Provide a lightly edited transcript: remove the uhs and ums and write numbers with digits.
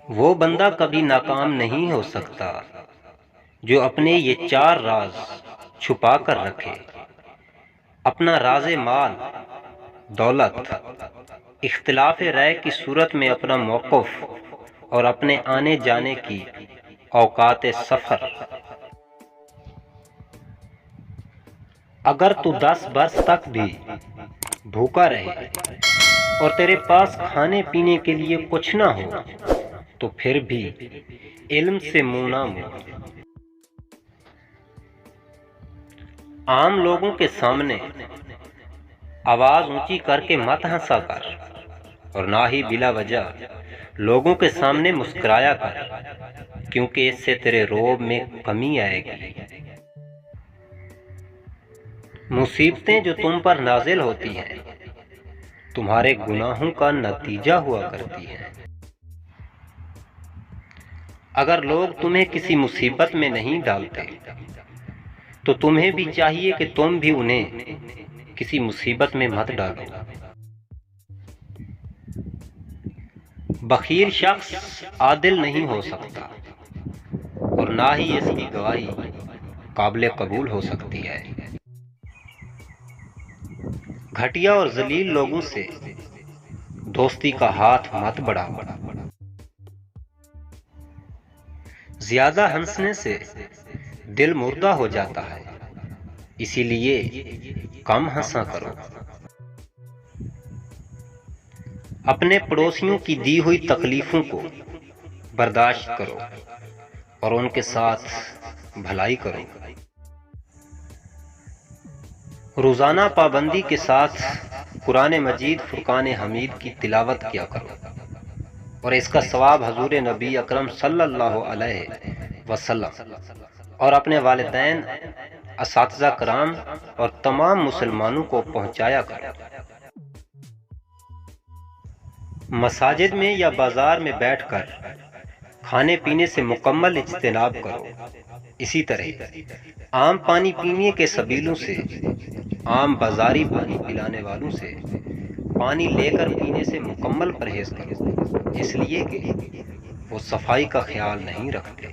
وہ بندہ کبھی ناکام نہیں ہو سکتا جو اپنے یہ چار راز چھپا کر رکھے: اپنا راز مال، دولت، اختلاف رائے کی صورت میں اپنا موقف، اور اپنے آنے جانے کی اوقات سفر۔ اگر تو 10 برس تک بھی بھوکا رہے اور تیرے پاس کھانے پینے کے لیے کچھ نہ ہو تو پھر بھی علم سے منہ نہ موڑ۔ عام لوگوں کے سامنے آواز اونچی کر کے مت ہنسا کر، اور نہ ہی بلا وجہ لوگوں کے سامنے مسکرایا کر، کیونکہ اس سے تیرے روب میں کمی آئے گی۔ مصیبتیں جو تم پر نازل ہوتی ہیں تمہارے گناہوں کا نتیجہ ہوا کرتی ہیں۔ اگر لوگ تمہیں کسی مصیبت میں نہیں ڈالتے تو تمہیں بھی چاہیے کہ تم بھی انہیں کسی مصیبت میں مت ڈالو۔ بخیل شخص عادل نہیں ہو سکتا، اور نہ ہی اس کی گواہی قابل قبول ہو سکتی ہے۔ گھٹیا اور ذلیل لوگوں سے دوستی کا ہاتھ مت بڑھاؤ۔ زیادہ ہنسنے سے دل مردہ ہو جاتا ہے، اسی لیے کم ہنسا کرو۔ اپنے پڑوسیوں کی دی ہوئی تکلیفوں کو برداشت کرو اور ان کے ساتھ بھلائی کرو۔ روزانہ پابندی کے ساتھ قرآن مجید فرقان حمید کی تلاوت کیا کرو، اور اس کا ثواب حضور نبی اکرم صلی اللہ علیہ وسلم اور اپنے والدین، اساتذہ کرام اور تمام مسلمانوں کو پہنچایا کرو۔ مساجد میں یا بازار میں بیٹھ کر کھانے پینے سے مکمل اجتناب کرو۔ اسی طرح عام پانی پینے کے سبیلوں سے، عام بازاری پانی پلانے والوں سے پانی لے کر پینے سے مکمل پرہیز کرو، اس لیے کہ وہ صفائی کا خیال نہیں رکھتے۔